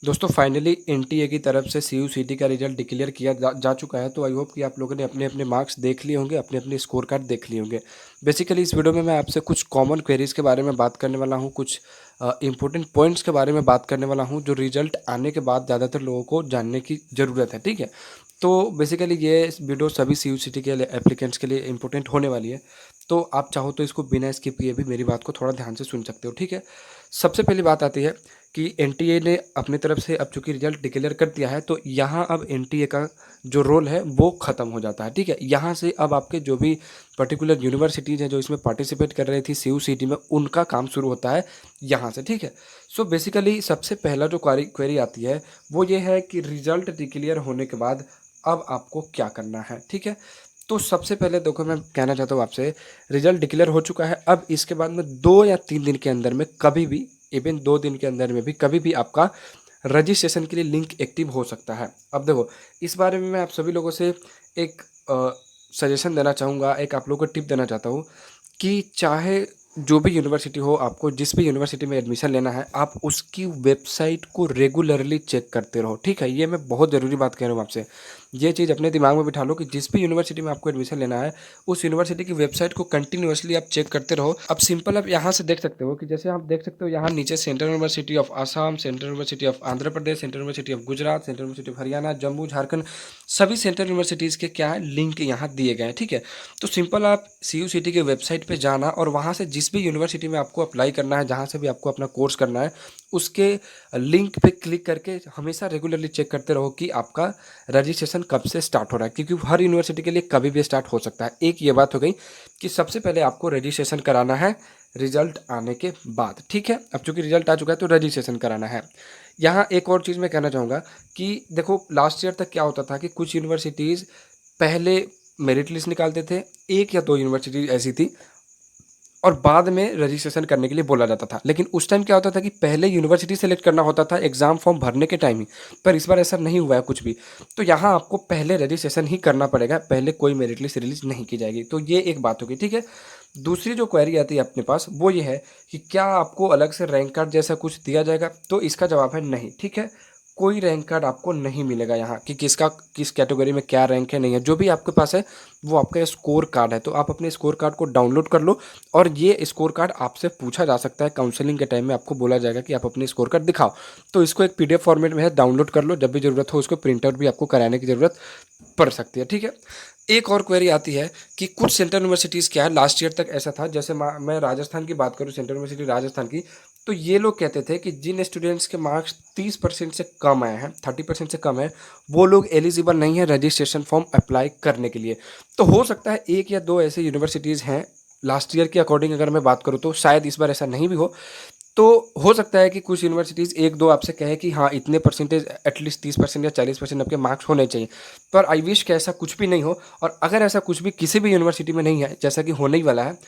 दोस्तों finally NTA की तरफ से सीयूसीटी का रिजल्ट डिक्लेयर किया जा चुका है। तो आई होप कि आप लोगों ने अपने अपने मार्क्स देख लिए होंगे, अपने अपने स्कोर कार्ड देख लिए होंगे। बेसिकली इस वीडियो में मैं आपसे कुछ कॉमन क्वेरीज के बारे में बात करने वाला हूं, कुछ इंपॉर्टेंट पॉइंट्स के बारे में बात करने वाला हूं जो रिजल्ट आने के बाद ज़्यादातर लोगों को जानने की ज़रूरत है। ठीक है, तो बेसिकली ये वीडियो सभी सीयूसीटी के लिए एप्लीकेंट्स के लिए इंपॉर्टेंट होने वाली है। तो आप चाहो तो इसको बिना स्किप किए भी मेरी बात को थोड़ा ध्यान से सुन सकते हो। ठीक है, सबसे पहली बात आती है कि एनटीए ने अपनी तरफ से अब चूंकि रिजल्ट डिक्लेयर कर दिया है, तो यहाँ अब एनटीए का जो रोल है वो ख़त्म हो जाता है। ठीक है, यहाँ से अब आपके जो भी पर्टिकुलर यूनिवर्सिटीज़ हैं जो इसमें पार्टिसिपेट कर रही थी सीयूसीटी में, उनका काम शुरू होता है यहाँ से। ठीक है, सो बेसिकली सबसे पहला जो क्वेरी आती है वो ये है कि रिजल्ट डिक्लेयर होने के बाद अब आपको क्या करना है। ठीक है, तो सबसे पहले देखो मैं कहना चाहता हूँ आपसे, रिजल्ट डिक्लेयर हो चुका है। अब इसके बाद में 2 या 3 दिन के अंदर में कभी भी, इवन 2 दिन के अंदर में भी कभी भी आपका रजिस्ट्रेशन के लिए लिंक एक्टिव हो सकता है। अब देखो, इस बारे में मैं आप सभी लोगों से एक सजेशन देना चाहूँगा, एक आप लोगों को टिप देना चाहता हूँ कि चाहे जो भी यूनिवर्सिटी हो, आपको जिस भी यूनिवर्सिटी में एडमिशन लेना है, आप उसकी वेबसाइट को रेगुलरली चेक करते रहो। ठीक है, ये मैं बहुत ज़रूरी बात कह रहा हूँ आपसे। ये चीज़ अपने दिमाग में बिठा लो कि जिस भी यूनिवर्सिटी में आपको एडमिशन लेना है, उस यूनिवर्सिटी की वेबसाइट को कंटिन्यूअसली आप चेक करते रहो। अब सिंपल आप यहाँ से देख सकते हो कि जैसे आप देख सकते हो यहाँ नीचे central university of Assam, central university of Andhra Pradesh, central university of Gujarat, central university of Haryana, Jammu, Jharkhand, सभी सेंट्रल यूनिवर्सिटीज़ के क्या है लिंक यहाँ दिए गए हैं। ठीक है, तो सिंपल आप सीयूसीटी की वेबसाइट पे जाना और वहाँ से जिस भी यूनिवर्सिटी में आपको अप्लाई करना है, जहाँ से भी आपको अपना कोर्स करना है, उसके लिंक पे क्लिक करके हमेशा रेगुलरली चेक करते रहो कि आपका रजिस्ट्रेशन कब से स्टार्ट हो रहा है, क्योंकि हर यूनिवर्सिटी के लिए कभी भी स्टार्ट हो सकता है। एक ये बात हो गई कि सबसे पहले आपको रजिस्ट्रेशन कराना है रिजल्ट आने के बाद। ठीक है, अब चूंकि रिजल्ट आ चुका है तो रजिस्ट्रेशन कराना है। यहाँ एक और चीज़ मैं कहना चाहूँगा कि देखो लास्ट ईयर तक क्या होता था कि कुछ यूनिवर्सिटीज़ पहले मेरिट लिस्ट निकालते थे, 1 या 2 यूनिवर्सिटी ऐसी थी, और बाद में रजिस्ट्रेशन करने के लिए बोला जाता था। लेकिन उस टाइम क्या होता था कि पहले यूनिवर्सिटी सेलेक्ट करना होता था एग्ज़ाम फॉर्म भरने के टाइम ही। पर इस बार ऐसा नहीं हुआ है कुछ भी। तो यहाँ आपको पहले रजिस्ट्रेशन ही करना पड़ेगा, पहले कोई मेरिट लिस्ट रिलीज नहीं की जाएगी। तो ये एक बात होगी। ठीक है, दूसरी जो क्वेरी आती है अपने पास वो ये है कि क्या आपको अलग से रैंक कार्ड जैसा कुछ दिया जाएगा? तो इसका जवाब है नहीं। ठीक है, कोई रैंक कार्ड आपको नहीं मिलेगा यहाँ कि किसका किस कैटेगरी में क्या रैंक है, नहीं है। जो भी आपके पास है वो आपका स्कोर कार्ड है। तो आप अपने स्कोर कार्ड को डाउनलोड कर लो, और ये स्कोर कार्ड आपसे पूछा जा सकता है काउंसलिंग के टाइम में। आपको बोला जाएगा कि आप अपने स्कोर कार्ड दिखाओ, तो इसको एक पीडीएफ फॉर्मेट में है, डाउनलोड कर लो। जब भी ज़रूरत हो उसको प्रिंट आउट भी आपको कराने की ज़रूरत पड़ सकती है। ठीक है, एक और क्वेरी आती है कि कुछ सेंट्रल यूनिवर्सिटीज़ क्या है, लास्ट ईयर तक ऐसा था, जैसे मैं राजस्थान की बात करूँ, सेंट्रल यूनिवर्सिटी राजस्थान की, तो ये लोग कहते थे कि जिन स्टूडेंट्स के मार्क्स 30% से कम आए हैं, 30% से कम है, वो लोग एलिजिबल नहीं है रजिस्ट्रेशन फॉर्म अप्लाई करने के लिए। तो हो सकता है 1 या 2 ऐसे यूनिवर्सिटीज़ हैं, लास्ट ईयर के अकॉर्डिंग अगर मैं बात करूँ तो शायद इस बार ऐसा नहीं भी हो। तो हो सकता है कि कुछ यूनिवर्सिटीज़ 1-2 आपसे कहे कि हाँ इतने परसेंटेज, एटलीस्ट 30% या 40% आपके मार्क्स होने चाहिए। पर आई विश कि ऐसा कुछ भी नहीं हो। और अगर ऐसा कुछ भी किसी भी यूनिवर्सिटी में नहीं है, जैसा कि होने ही वाला है,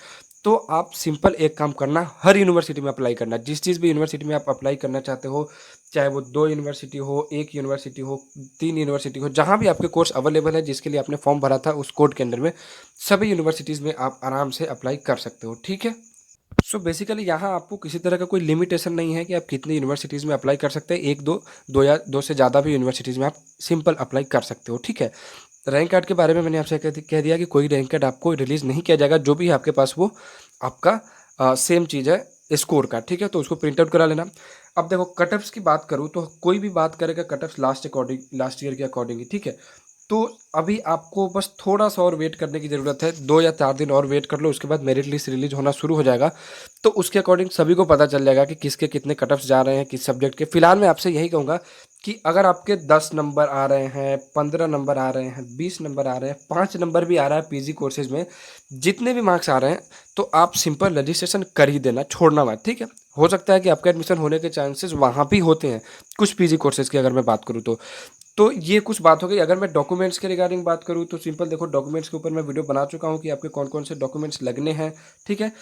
तो आप सिंपल एक काम करना, हर यूनिवर्सिटी में अप्लाई करना। जिस भी यूनिवर्सिटी में आप अप्लाई करना चाहते हो, चाहे वो 2 यूनिवर्सिटी हो, 1 यूनिवर्सिटी हो, 3 यूनिवर्सिटी हो, जहाँ भी आपके कोर्स अवेलेबल है, जिसके लिए आपने फॉर्म भरा था उस कोड के अंडर में, सभी यूनिवर्सिटीज़ में आप आराम से अप्लाई कर सकते हो। ठीक है, सो बेसिकली यहाँ आपको किसी तरह का कोई लिमिटेशन नहीं है कि आप कितनी यूनिवर्सिटीज़ में अप्लाई कर सकते हैं। 1 2 या 2 से ज़्यादा भी यूनिवर्सिटीज़ में आप सिंपल अप्लाई कर सकते हो। ठीक है, रैंक कार्ड के बारे में मैंने आपसे कह दिया कि कोई रैंक कार्ड आपको रिलीज़ नहीं किया जाएगा। जो भी है आपके पास वो आपका सेम चीज़ है, स्कोर कार्ड। ठीक है, तो उसको प्रिंट आउट करा लेना। अब देखो कट ऑफ्स की बात करूँ तो कोई भी बात करेगा कट ऑफ्स लास्ट ईयर के अकॉर्डिंग ही। ठीक है, तो अभी आपको बस थोड़ा सा और वेट करने की ज़रूरत है, 2 या 4 दिन और वेट कर लो, उसके बाद मेरिट लिस्ट रिलीज होना शुरू हो जाएगा। तो उसके अकॉर्डिंग सभी को पता चल जाएगा कि किसके कितने कट ऑफ्स जा रहे हैं किस सब्जेक्ट के। फिलहाल मैं आपसे यही कहूँगा कि अगर आपके 10 नंबर आ रहे हैं, 15 नंबर आ रहे हैं, 20 नंबर आ रहे हैं, 5 नंबर भी आ रहा है पीजी कोर्सेज में, जितने भी मार्क्स आ रहे हैं, तो आप सिंपल रजिस्ट्रेशन कर ही देना, छोड़ना मत। ठीक है, हो सकता है कि आपका एडमिशन होने के चांसेस वहाँ भी होते हैं कुछ पीजी कोर्सेज की अगर मैं बात करूँ तो ये कुछ बात हो गई। अगर मैं डॉक्यूमेंट्स के रिगार्डिंग बात करूँ तो सिंपल देखो, डॉक्यूमेंट्स के ऊपर मैं वीडियो बना चुका हूँ कि आपके कौन कौन से डॉक्यूमेंट्स लगने हैं। ठीक है,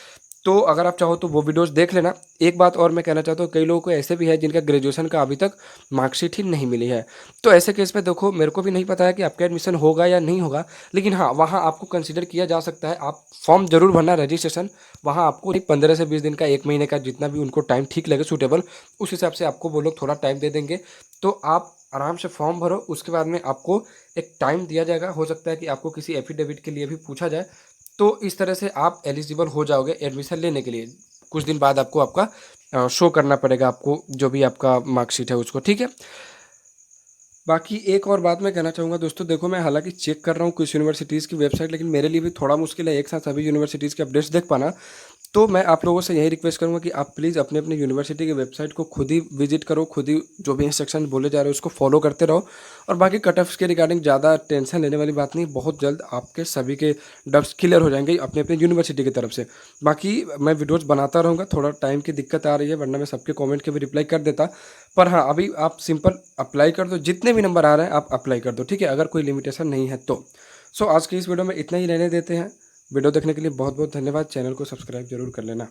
तो अगर आप चाहो तो वो वीडियोज़ देख लेना। एक बात और मैं कहना चाहता हूँ, कई लोगों को ऐसे भी है जिनका ग्रेजुएशन का अभी तक मार्कशीट ही नहीं मिली है। तो ऐसे केस में देखो, मेरे को भी नहीं पता है कि आपका एडमिशन होगा या नहीं होगा, लेकिन हाँ, वहाँ आपको कंसीडर किया जा सकता है। आप फॉर्म ज़रूर भरना, रजिस्ट्रेशन। वहाँ आपको 15 से 20 दिन का, 1 महीने का, जितना भी उनको टाइम ठीक लगे सूटेबल, उस हिसाब से आपको वो लोग थोड़ा टाइम दे देंगे। तो आप आराम से फॉर्म भरो, उसके बाद में आपको एक टाइम दिया जाएगा। हो सकता है कि आपको किसी एफिडेविट के लिए भी पूछा जाए। तो इस तरह से आप एलिजिबल हो जाओगे एडमिशन लेने के लिए। कुछ दिन बाद आपको आपका शो करना पड़ेगा, आपको जो भी आपका मार्कशीट है उसको, ठीक है। बाकी एक और बात मैं कहना चाहूँगा दोस्तों, देखो मैं हालांकि चेक कर रहा हूँ कुछ यूनिवर्सिटीज़ की वेबसाइट, लेकिन मेरे लिए भी थोड़ा मुश्किल है एक साथ सभी यूनिवर्सिटीज़ के अपडेट्स देख पाना। तो मैं आप लोगों से यही रिक्वेस्ट करूँगा कि आप प्लीज़ अपने अपने यूनिवर्सिटी की वेबसाइट को खुद ही विजिट करो, खुद ही जो भी इंस्ट्रक्शन बोले जा रहे हैं उसको फॉलो करते रहो। और बाकी कट ऑफ्स के रिगार्डिंग ज़्यादा टेंशन लेने वाली बात नहीं, बहुत जल्द आपके सभी के डाउट्स क्लियर हो जाएंगे अपने अपने यूनिवर्सिटी की तरफ से। बाकी मैं वीडियोज़ बनाता रहूँगा, थोड़ा टाइम की दिक्कत आ रही है, वरना मैं सबके कॉमेंट के भी रिप्लाई कर देता। पर हाँ, अभी आप सिंपल अप्लाई कर दो, जितने भी नंबर आ रहे हैं आप अप्लाई कर दो, ठीक है, अगर कोई लिमिटेशन नहीं है तो। सो आज की इस वीडियो में इतना ही रहने देते हैं। वीडियो देखने के लिए बहुत बहुत धन्यवाद। चैनल को सब्सक्राइब जरूर कर लेना।